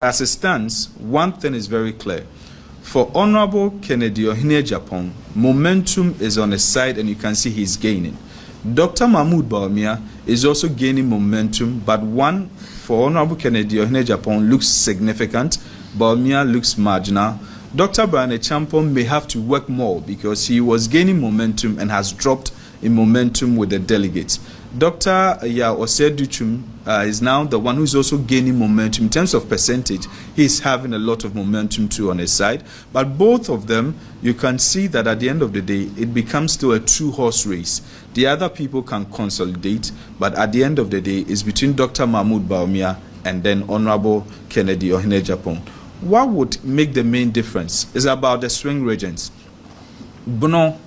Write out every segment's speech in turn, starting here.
as it stands, one thing is very clear. For Honorable Kennedy Ohene Japan, momentum is on his side and you can see he's gaining. Dr. Mahmoud Bawumia is also gaining momentum, but one for Honorable Kennedy Ohene Japan looks significant. Bawumia looks marginal. Dr. Brian Champon may have to work more because he was gaining momentum and has dropped in momentum with the delegates. Dr. Oseduchum is now the one who's also gaining momentum. In terms of percentage, he's having a lot of momentum too on his side. But both of them, you can see that at the end of the day, it becomes still a two-horse race. The other people can consolidate, but at the end of the day, it's between Dr. Mahmoud Bawumia and then Honorable Kennedy Ohene Japan. What would make the main difference is about the swing regions. Bono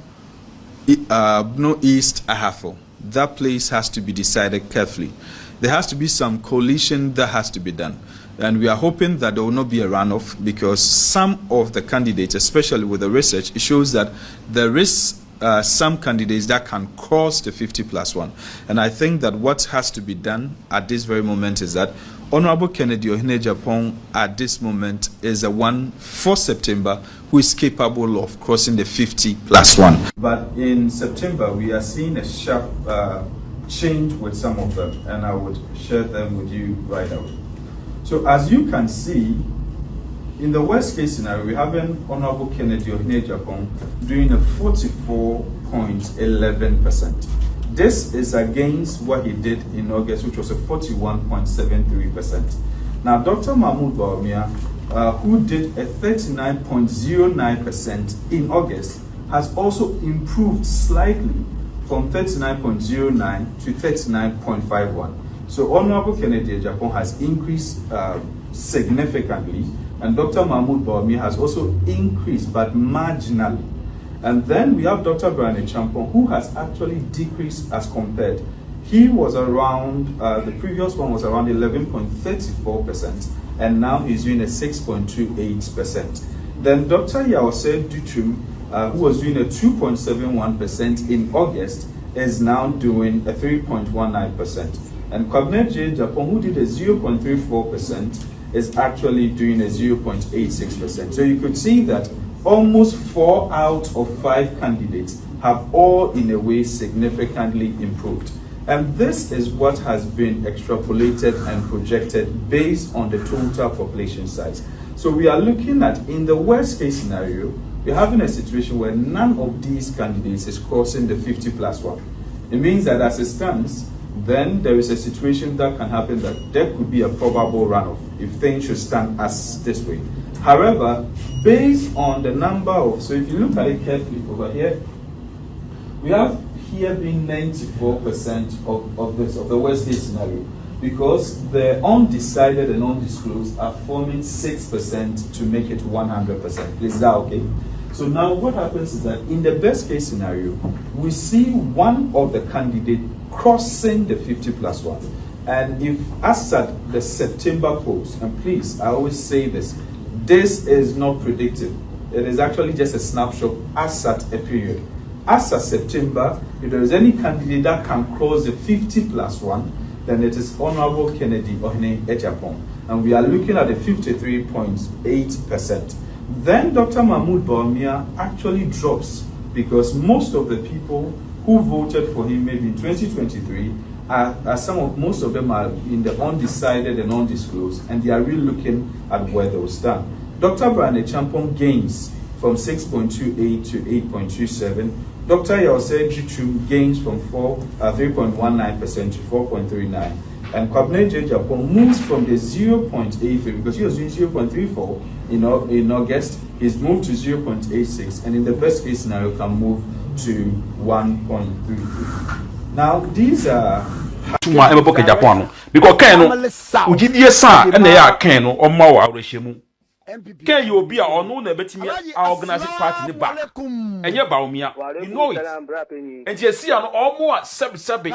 East Ahafo. That place has to be decided carefully. There has to be some coalition that has to be done. And we are hoping that there will not be a runoff because some of the candidates, especially with the research, it shows that there is some candidates that can cross the 50+1. And I think that what has to be done at this very moment is that Honorable Kennedy Ohene Japan at this moment is the one for September who is capable of crossing the 50+1. But in September, we are seeing a sharp change with some of them, and I would share them with you right away. So as you can see, in the worst case scenario, we have an Honorable Kennedy Ohene Japan doing a 44.11%. This is against what he did in August, which was a 41.73%. Now, Dr. Mahmoud Bawumia, who did a 39.09% in August, has also improved slightly from 39.09 to 39.51. So Honorable Kennedy Japan has increased significantly, and Dr. Mahmoud Bawumia has also increased, but marginally. And then we have Dr. Brian Champon, who has actually decreased as compared. He was around, the previous one was around 11.34%, and now he's doing a 6.28%. Then Dr. Yaose Duchum, who was doing a 2.71% in August, is now doing a 3.19%. And Kwabena J. Japan, who did a 0.34%, is actually doing a 0.86%. So you could see that almost 4 out of 5 candidates have all in a way significantly improved. And this is what has been extrapolated and projected based on the total population size. So we are looking at, in the worst case scenario, we're having a situation where none of these candidates is crossing the 50+1. It means that as it stands, then there is a situation that can happen that there could be a probable runoff if things should stand as this way. However, based on the number of, so if you look at it carefully over here, we have here being 94% of the worst case scenario, because the undecided and undisclosed are forming 6% to make it 100%. Is that okay? So now what happens is that in the best case scenario, we see one of the candidates crossing the 50+1. And if as at the September polls, and please, I always say this is not predictive. It is actually just a snapshot as at a period. As at September, if there is any candidate that can cross the 50+1, then it is Honorable Kennedy Ohene Japan. And we are looking at a 53.8%. Then Dr. Mahmoud Bawumia actually drops because most of the people who voted for him maybe in 2023 most of them are in the undecided and undisclosed, and they are really looking at where they will stand. Dr. Brian Champon gains from 6.28 to 8.27. Dr. Yaose Jichu gains from 3.19% to 4.39. And Kwabena J. Japan moves from the 0.83, because he was doing 0.34 in August, he's moved to 0.86, and in the best case scenario can move to 1.33. Now, these are tuma ebe boke Japan because ken no ugidie san na ya ken no o ma wa awrehemu ken you obi a ono na betimi a organize party ne back enye Bawumia, you know it, and you see no omo a sebe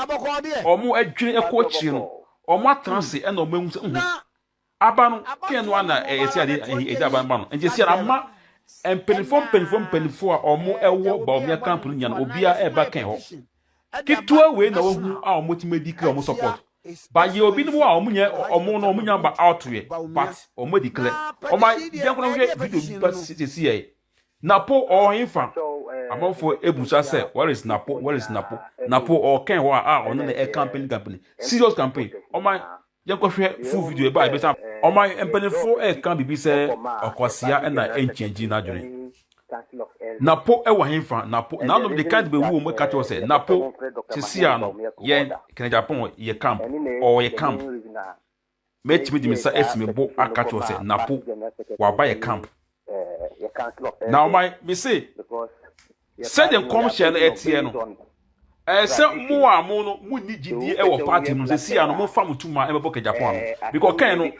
omo adwene ekochi no omo atranse e na omo ehun aba no ken no na esi ade aba no and you see na ma penifo a omo ewo Bawumia camp no nya no obi a eba ken ho Kitwa we na ohu a omotimedi kra omo support But you be no omunya omo no omunya ba out we but omo declare o my dia kono hwe video but see napo or infa amofo ebusa say where is napo napo or ken wa on the campaign serious campaign o my dia ko hwe full video e ba be say o my empenefo can be say okosia na enchange na dwene napo e wa infa napo na no de can't be wo mo catch say napo sisia no ye ken Japan ye camp or ye camp match me dimisa esime bo akacho say napo wa ba ye camp. Now me say them come share etieno say mo amo no mu ni gidi e wo party no say no mo fa mutuma e bebo ke Japan because ken no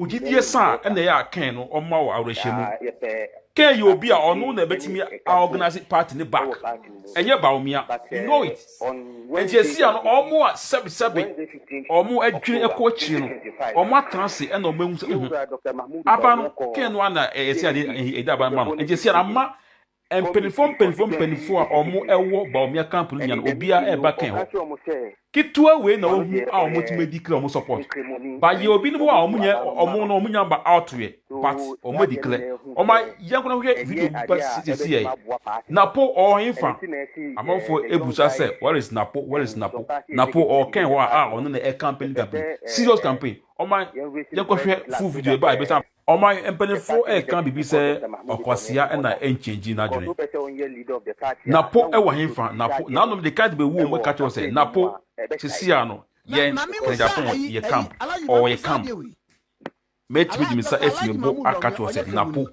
ugidie san e na ya ken no o ma wo awrehemu ken you obi a ono na betimi organize party ne back enye Bawumia you know it and you see no omo a sebi omo adwene ekochi no omo atrance e na omahu se aba no ken no na e see ade e da ba ma no and you see na ma penifo a omo ewo Bawumia camp no nya no obi a e ba ken ho kitua we na ohu a omo timedi kra omo support ba ye obi no a omo nya omo no omo nya ba out we but omo declare o ma yanko na hwe video ba see napo or infa amofo ebusa say where is napo or ken wa a ono na campaign serious campaign o ma yanko hwe full video e ba be say o ma empenefo can be say okosia na enchange na dwene napo e wa infa napo na no de card be wu mo catch say napo sisia no ye ken Japan ye camp or ye camp match me dimisa esime bo akacho say napo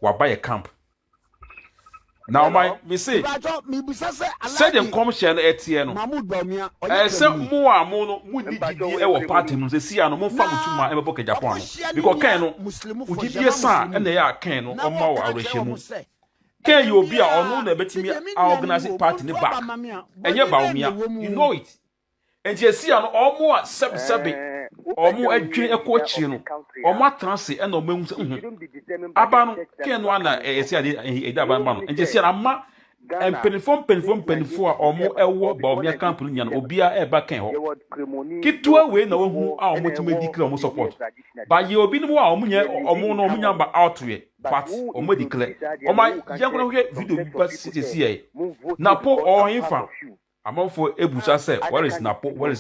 wa ba ye camp. Now me say them come share etieno say mo amo no mu ni gidi e wo party no say sia no mo fa mutuma e bebo ke Japan because ken no ugidie san e na ya ken no o ma wo awrehemu ken you obi a ono na betimi organize party ne back enye Bawumia you know it and you see no omo a sebi omo adwene ekochi no omo atrance e na omahu se aba no ken no na e see ade e da ba ma no and you see na ma penifo a omo ewo Bawumia camp no nya no obi a e ba ken ho kitua we na ohu a omo timedi kra omo support ba ye obi no a omo nya omo no omo nya ba out we but omo declare o ma yanko hwe video ba see napo or infa amofo ebusa say where is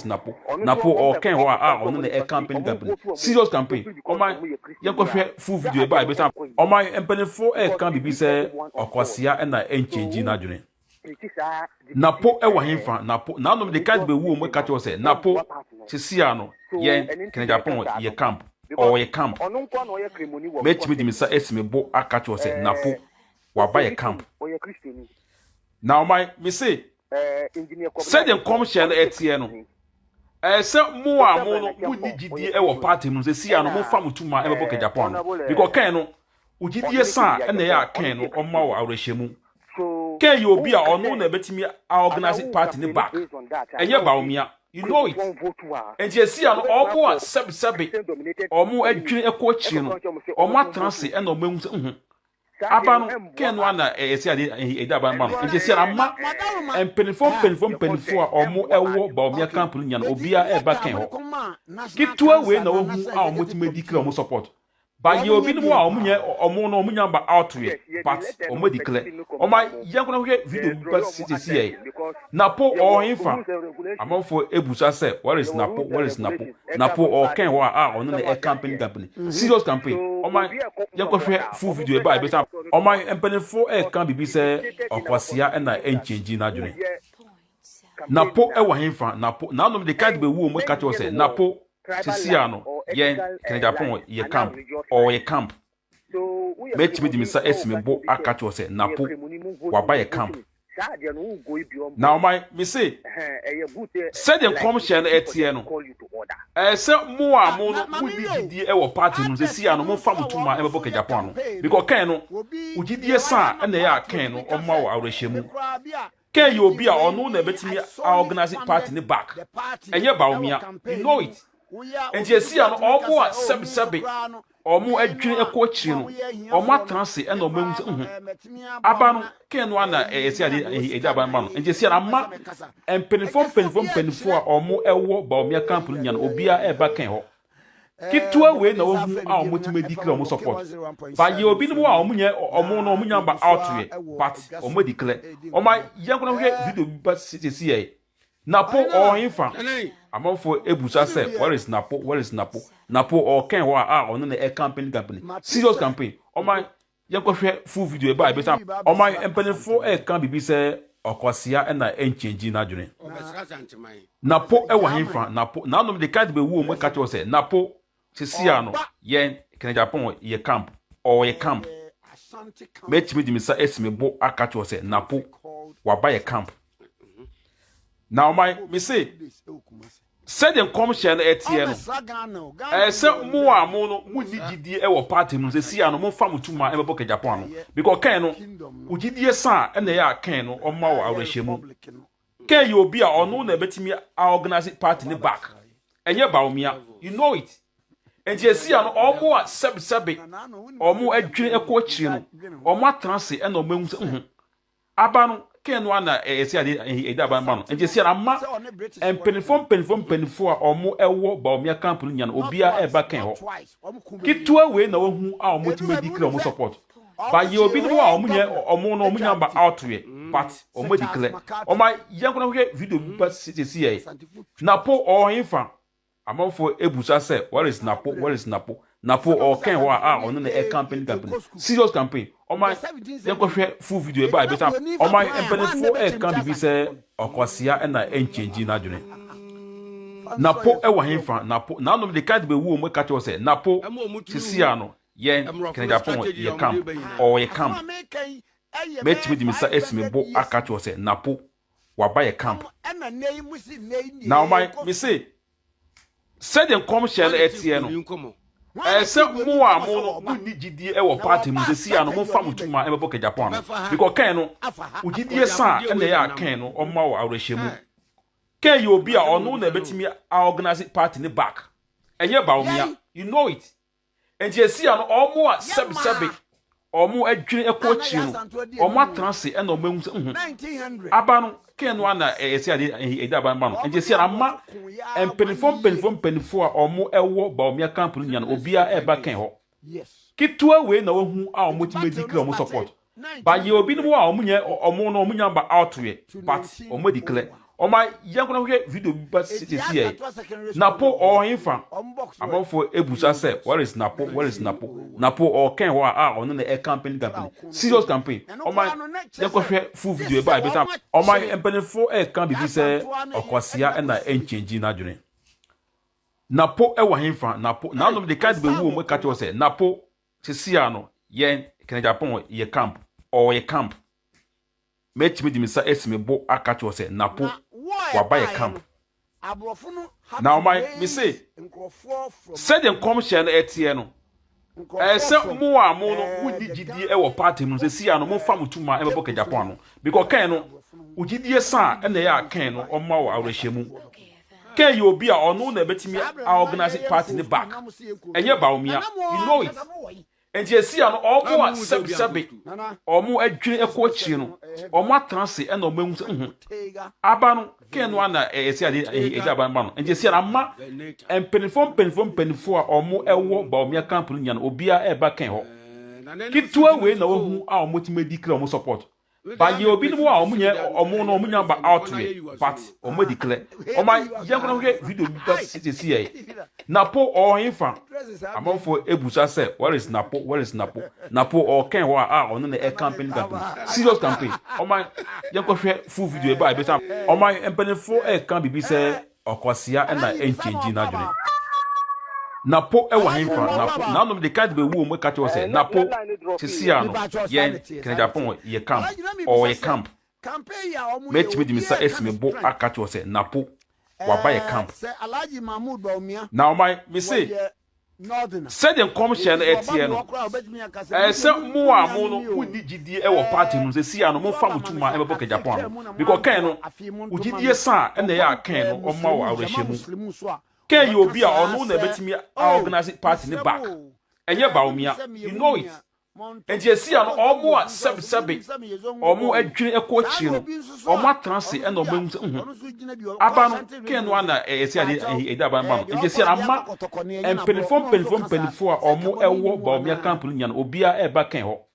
napo or ken wa a ono na campaign serious campaign o ma yanko hwe full video e ba be say o ma empenefo can be say okosia na enchange na dwene napo e wa infa napo na no de card be wu mo catch say napo sisia no ye ken Japan ye camp or ye camp match me dimisa esime bo akacho say napo wa ba ye camp. Now me say them come share etieno say mo amo no mu ni gidi e wo party no say sia no mo fa mutuma e bebo ke Japan because ken no ugidie san e na ya ken no o ma wo awrehemu ken you obi a ono na betimi organize party ne back enye Bawumia you know it and you see no omo a sebi omo adwene ekochi no omo atrance e na omahu se aba no ken no na e see ade e da ba ma no and you see na ma penifo a omo ewo Bawumia camp no nya no obi a e ba ken ho kitua we na ohu a omo timedi kra omo support ba ye obi no a omo nya omo no omo nya ba out we but omo declare o ma yanko na hwe video ba see napo or infa amofo ebusa say where is napo or ken wa a ono na campaign serious campaign o ma yanko hwe full video e ba be say o ma empenefo can be say okosia na enchange na dwene napo e wa infa napo na no de card be wu mo catch say napo sisia no ye ken Japan ye camp or ye camp match me dimisa esime bo akacho say napo wa ba ye camp. Now me say them come share etieno say mo amo no mu ni gidi e wo party no say sia no mo fa mutuma e bebo ke Japan because ken no ugidie san e na ya ken no o ma wo awrehemu ken you obi a ono na betimi organize party ne back enye Bawumia you know it enti esi ano omo a sebe omo adwene ekochiri no omo atranse e na omo hu aba no ken no ana esi ade edi aba ma no enti esi ana ma empenifo a omo ewo Bawumia camp no nya no obia eba ken ho kitwa we na ohu a omo timedi kra omo support ba ye obi no a omo nya omo nya ba out we but omo declare omo yankuna hwe video ba sisi ye napo o infa amonfo ebusa se where is napo o ken ho a ono na campaign serious campaign omo yankohwe full video e ba e beta omo empenefo can bibi se okosia na enchange na adwene napo e wa infa napo na no de card be wu mo ka che se napo sisia no yen ken Japan ye camp or ye camp metimi di misa esime bo aka che se napo wa ba ye camp. Now me say said them come share na etieno say mo a mo no mo ni gidie e wo party no say sia no mo fa mutuma e bebo ka Japan no because kan no ugidie san e na ya kan no o ma wo awrehemu kan you obi a ono na betimi organize party ni back enye Bawumia you know it and sia no o mo a sebe o mo adwene ekochiri no o mo atranse e na o mahu aba no ken no ana esi ade edi aba ma no enti esi na ma empenifo a omo ewo Bawumia camp no nya no obia eba ken ho kitwa we na wahu a omo timedi kra omo support ba ye obi no a omo nya ba out we but omo declare omo yankuna hwe video ba sisi ye napo o infa amonfo ebusa se where is napo o ken ho a ono na campaign serious campaign omo yankohwe full video e ba e beta omo empenefo can bibi se okosia na enchange na adwene napo e wa hemfa napo na no de card be wu mo ka che se napo sisia no yen ken Japan ye camp or ye camp metimi di misa esime bo aka che se napo wa ba ye camp. Now me say said them come share na etieno say mo a mo no ni gidie e wo party mu se sia no mo fa mutuma e bebo ka Japan no because kan no ugidie san e na ya kan no o ma wo awrehemu kan you obi a ono na betimi organize party ni back enye Bawumia you know it and sia no o mo a sebe o mo adwene ekochiri no o mo atranse e na o mahu aba no ken no ana esi ade edi aba ma no and sia na ma empenifo a omo ewo Bawumia camp no nya no obia eba ken ho kitwa we na wahu a omo timedi kra omo support ba ye obi no a omo nya ba out we but omo declare omo yankuna hwe video ba sisi ye napo o infa amonfo ebusa se where is napo o ken ho a ono na campaign serious campaign omo yankohwe full video e ba e beta omo empenefo can bibi se okosia na enchange na adwene napo e wa hemfa napo na no de card be wu mo ka che se napo sisia no yen ken Japan ye camp or ye camp metimi di misa esime bo aka che se napo wa ba ye camp. Now me say said them come share na etieno say mo a mo no ni gidie e wo party mu se sia no mo fa mutuma e bebo ka Japan no because kan no ugidie san e na ya kan no o ma wo awrehemu kan you obi a ono na betimi organize party ni back enye Bawumia you know it and sia no omo a sebe omo adwene ekochiri no omo atranse e na o mahu aba no ken no ana esi ade edi aba ma no and sia na ma empenifo a omo ewo Bawumia camp no nya no obia eba ken ho kitwa we na wahu a omo timedi kra omo support ba ye obi no a omo nya ba out we but omo declare omo yankuna hwe video ba sisi ye napo o infa amonfo ebusa se where is napo o ken ho a ono na campaign serious campaign omo yankohwe full video e ba e beta omo empenefo can bibi se okosia na enchange na adwene napo e wa hemfa napo na no de card be wu mo ka che se napo sisia no yen ken Japan ye camp or ye camp metimi di misa esime bo aka che se napo wa ba ye camp. Now me say said them come share na etieno say mo a mo no ni gidie e wo party mu se sia no mo fa mutuma e bebo ka Japan no because kan no ugidie san e na ya kan no o ma wo awrehemu Ken you be ono na betimi organize party ne back. Enye Bawumia, you know it. And you see an almost seven, almost a dream a coach, or more transit and almost Aban Ken one a daban. And you see a map and penny for or more a war Bawumia company and Obia a back and ho.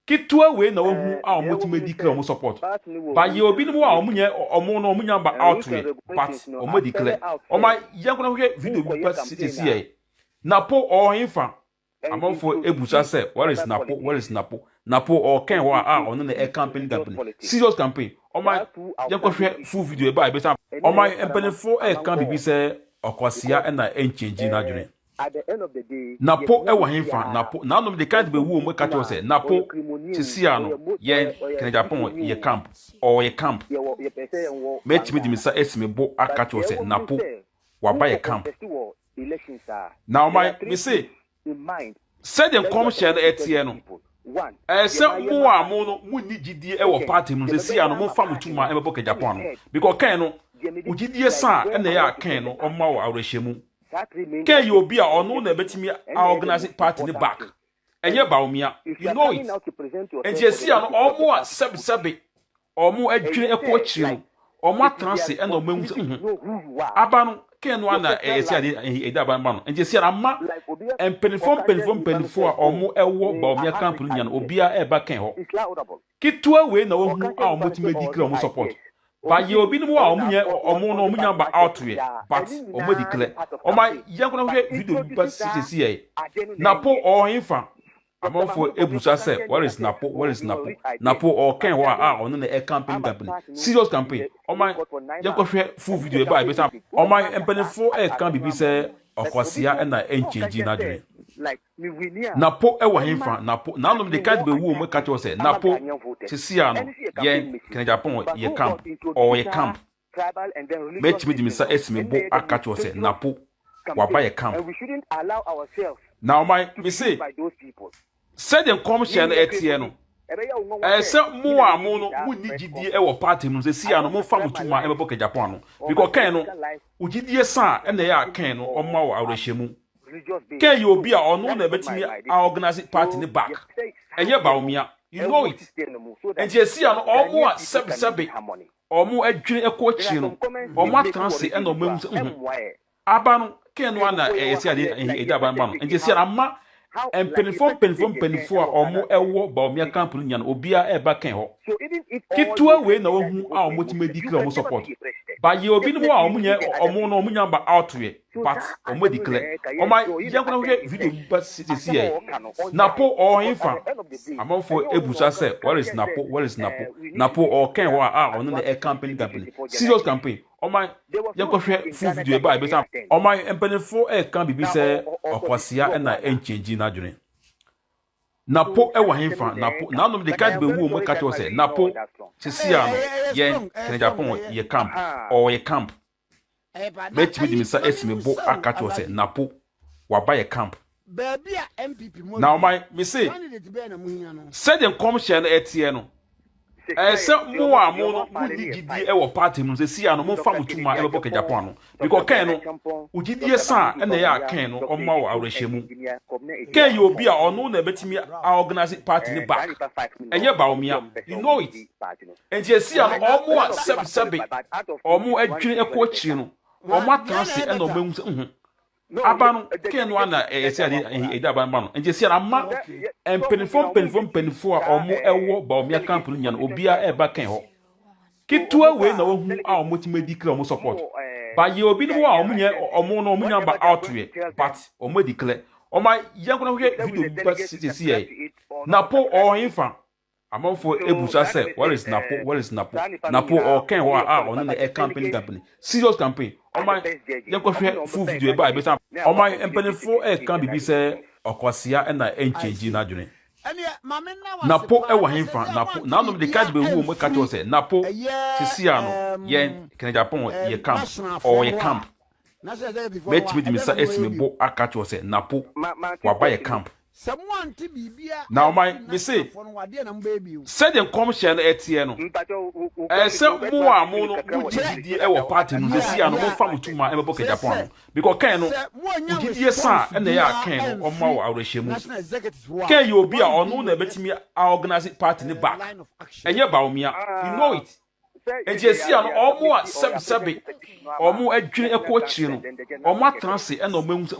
Kit to away no who are multi-medical support. But you will be more or more no but out but or medical or my young video city. Napo or infant. Among for Ebusa said, where is Napo? Where is Napo? Napo or Ken Wa on the air campaign company. Serious campaign. On my young full video by better. On my empany for air can be said, or Quasia and I ain't changing Adrian. At the end of the day, Napo ewa himfa Napo none of the can't be who make catch say Napo Tisiano yen can Japan ye camp or ye camp. Match me the Mr. Esme bo a catch say Napo wa buy a camp. Now my me say said them come share the Etieno. Some more mono muni GD ewa party mun see ano mo fam tuma e boka Japan because Ken no ugidi san e na ya Ken no o ma wa awrehemu. Ken you be ono na betimi organize party ne back. Enye Bawumia, you know it. And you see ano omo sebi omo adwene ekochiri no omo transit e na omo abanu Ken no na e see ade e daban ma no. And you see ama en penifo omo ewo Bawumia camp no nya no obia e ba Ken ho. Kitwa we na wo hu a omo ti medical omo support. But you be no omo no munya ba out we but omo declare o my yankuna video but see Napo or infant among for Ebusa said where is Napo Napo or Ken Wa on the air campaign company serious campaign o my yankuna full video by better o my empany for air can be say or Quasia and I ain't changing Adrian. Napo ewa himfa Napo nanom de can't be who make catch say Napo Tisiano yen can Japan ye camp or ye camp. Match me the Mr. Esme bo a catch say Napo wa buy a camp. And we shouldn't allow ourselves now my me say by those people. Said them come share the Etieno. Some more mono muni GD ewa party mun say ano mo fam tuma e boka Japan because Ken no ugidi san e na ya Ken no o ma wa awrehemu. Ken you be ono na betimi organize party ne back. Enye Bawumia, you know it. And you see an almost sebi omo adwene ekochiri no omo transit e na omo abanu Ken one na e see ade e daban ma no. And you see ama en penifo omo ewo Bawumia camp no nya no obia e ba Ken ho. Kitwa we na wo hu a omo ti medical omo support. But you be no omo nya omo no omo nya ba out we but omo declare o my yankuna video but see Napo or infant among for Ebusa said where is Napo or Ken Wa on the air campaign company serious campaign o my yankuna full video by better o my empany for air can be say or Quasia and I ain't changing Adrian. Napo ewa himfa Napo nanom de can't be who make catch say Napo Tisiano yen can Japan ye camp or ye camp. Match me the Mr. Esme bo a catch say Napo wa buy a camp. Now my me say said them come share the Etieno. Some more mono muni GD ewa party mun say ano mo fam tuma e boka Japan because Ken no ugidi san e na ya Ken no o ma wa awrehemu. Ken you be ono na betimi organize party ne back. Enye Bawumia, you know it. And you see an almost sebi omo adwene ekochiri no omo transit e na omo abanu Ken one na e see ade e daban ma no. And you see ama en penifo omo ewo Bawumia camp no nya no obia e ba Ken ho. Kitwa we na wo hu a omo ti medical omo support. But you be no omo nya omo no omo nya ba out we but omo declare o my yankuna video but see Napo or infant among for Ebusa said where is Napo or Ken Wa on the air campaign company serious campaign o my yankuna full video by better o my empany for air can be say or Quasia and I ain't changing Adrian. Napo ewa himfa Napo nanom de can't be who make catch say Napo Tisiano yen can Japan ye camp or ye camp. Match me the Mr. Esme bo a catch say Napo wa buy a camp. Now my me say said the commission etieno say mo a mo no gidi e wo party no see an mo fam tuma e bebo Japan because kan no gidi san e na ya kan no o ma wo awrehemu kan you obi a ono na betimi organize party ne back enye Bawumia you know it eje see an omo a sebe omo adwene ekọ no omo atranse e na omahu se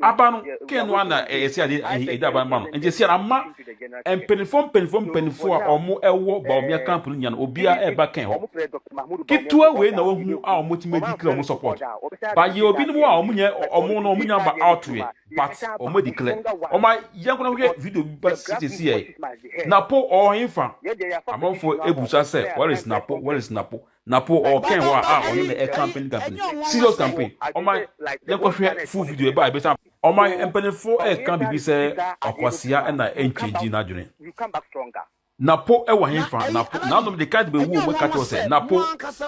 aba no kan no na esi ade ida ban ma no eje see an ma penifo a omo ewo Bawumia camp no nya no obia e ba kan ho kitua we na wahu a omo ti medical omo support ba ye obi no a omo nya omo no omo nya ba outwe but omo declare omo yankuna hwe video ba see na po o hinfa amonfo ebusa se where is Napo or Ken wa on the campaign serious campaign on my full video by better on my empenifo can be say okwasia and na encheji na dwene you come back stronger. Napo e wa hinfa Napo na no de card be wo catch us Napo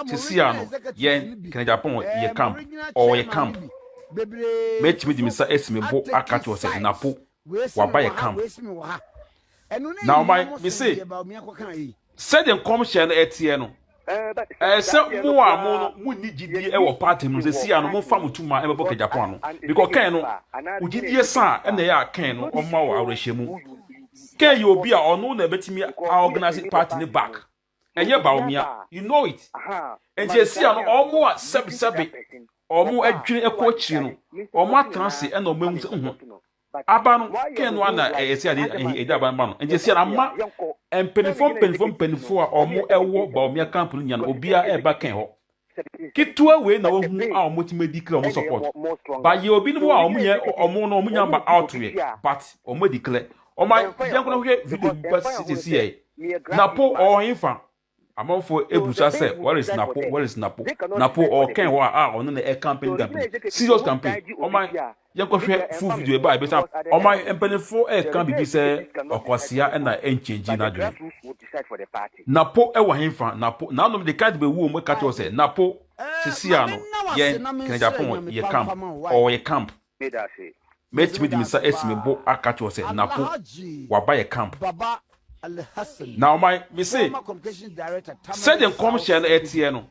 tisia no ye Ken Japan ye camp or ye camp met me dimisa esime bo catch us Napo wa buy a camp now my me say said the commission etieno say mo a mo no mo ni gidi e wo party no se sia no mo fam tuma e bebo Japan no because kan no ugidi san e na ya kan no o ma wo awrehemu kan you obi a ono na betimi organize party ne back enye Bawumia you know it and je sia no omo a sebe omo adwene ekọ chiri no omo atranse e na omahu se aba no kan no na esi ade ida ban ma no and je sia na ma penifo a omo ewo Bawumia camp no nya no obia e ba kan ho kitua we na wahu a omo ti medical omo support ba ye obi no a omo nya omo no omo nya ba outwe but omo declare omo yankuna hwe video ba see Napo o hinfa amonfo ebusa se where is Napo o kan ho a ono na e campaign serious campaign omo yanko hwe full video ba better omo empenifo can be say okwasia na enchange na dwene Napo e wa hinfa Napo na no de card be wu mo catch us Napo sisia no ye Ken Japan ye camp or ye camp met me dimisa esime bo catch us Napo wa buy a camp now my me say said the commission etieno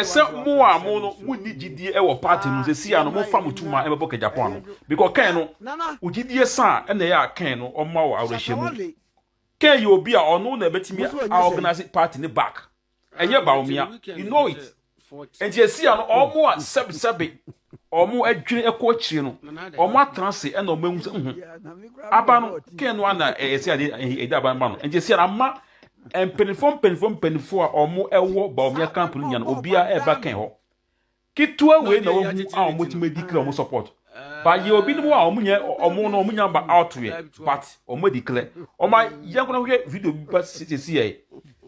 say mo a mo no mo ni gidi e wo party no se sia no mo fam tuma e bebo Japan no because kan no ugidi san e na ya kan no o ma wo awrehemu kan you obi a ono na betimi organize party ne back enye Bawumia you know it and je sia no omo a sebe omo adwene ekọ chiri no omo atranse e na omahu se aba no kan no na esi ade ida ban ma no and je sia na ma penifo a omo ewo Bawumia camp no nya no obia e ba kan ho kitua we na wahu a omo ti medical omo support ba ye obi no a omo nya omo no omo nya ba outwe but omo declare omo yankuna hwe video ba see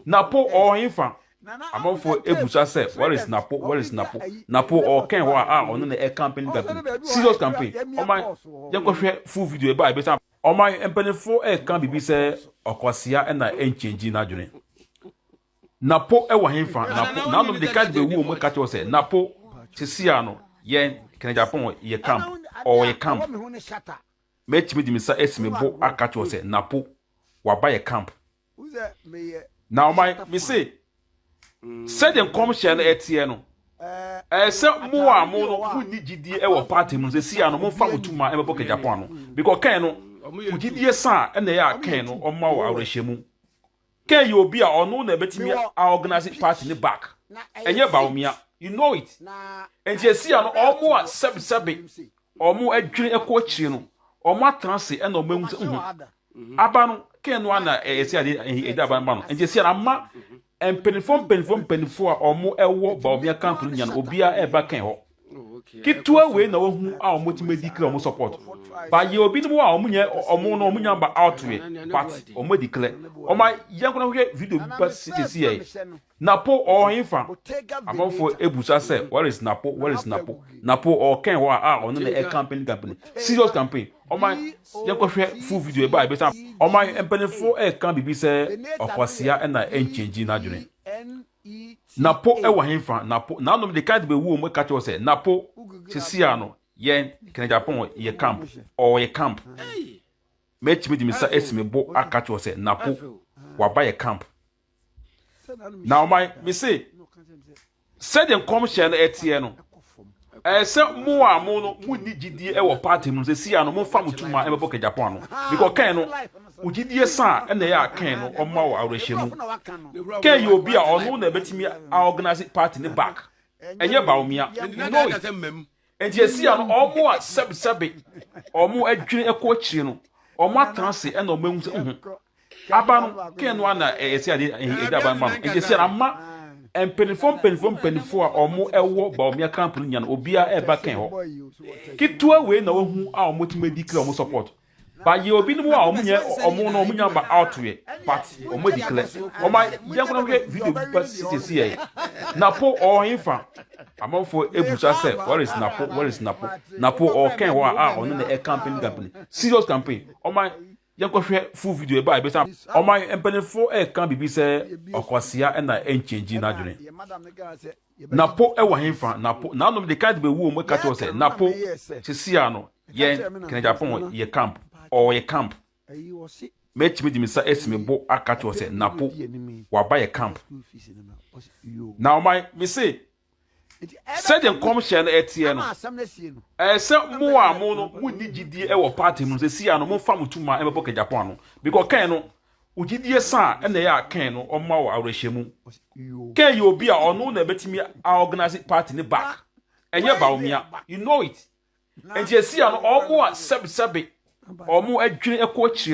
Napo o hinfa amonfo ebusa se where is Napo or kan ho a ono na e campaign serious campaign omo yanko hwe full video ba better omo empenifo can be say okwasia na enchange na dwene Napo e wa hinfa Napo na no de card be wu mo catch us Napo tisia no ye Ken Japan ye camp or ye camp met me dimisa esime bo catch us Napo wa buy a camp now my me say said the commission etieno say mo a mo no mo ni gidi e wo party no se sia no mo fam tuma e bebo Japan no because kan no ugidi san e na ya kan no o ma wo awrehemu kan you obi a ono na betimi organize party ne back enye Bawumia you know it and je sia no omo a sebe omo adwene ekọ chiri no omo atranse e na omahu se aba no kan no na esi ade ida ban ma no and je sia na ma penifo a omo ewo Bawumia camp no nya no obia e ba kan ho kitua we na wahu a omo ti medical omo support ba ye obi no a omo nya omo no omo nya ba outwe but omo declare omo yankuna hwe video ba see Napo o hinfa amonfo ebusa se where is Napo o kan ho a ono na e campaign serious campaign omo yanko hwe full video ba better omo empenifo can be say okwasia na enchange na dwene Napo e wa hinfa Napo na no de card be wu mo catch us Napo sisia no yen Kenya Japan ye camp or ye camp match me dimisa esime bo aka cho say napo wa buy a camp now me say said them come share na etie no say mo amu no mu ni gidie e wo party mu say sia no mo fa mutuma e bebo Kenya Japan no because kan no ugidie san e na ya kan no o ma wo awrehye mu kan ye obi a ono na betimi organize party ne back enye Bawumia you know it and you see no omo a sebe omo adwene ekọ chire no omo atanse e na omo ehun aba no kan no na esi ade edaba ma no and you see na ma empenifo a omo ewo Bawumia camp no nya no obia e ba kan ho kitua we na ohu a omo timedi kle omo support ba ye obi no a omo nya omo no omo nya ba out we but omo declare omo yankuna ke video ba sisi e napo o infa amafo ebusa say what is napo o kan ho a ono na e campaign serious campaign omo yankwa full video e ba be sam omo empenifo e kan bibi say okosia e na enchange na dwene napo e wa infa napo na no de card be wu o ka to say napo sisi ano ye Kenya Japan ye camp or ye camp match me dimisa esime bo aka cho say napo wa buy a camp now me say said them come share na etie no say mo amu no mu ni gidie e wo party mu say sia no mo fa mutuma e bebo Kenya Japan no because kan no ugidie san e na ya kan no o ma wo awrehye mu kan ye obi a ono na betimi organize party ne back enye Bawumia you know it and you see no omo a sebe omo adwene ekọ chire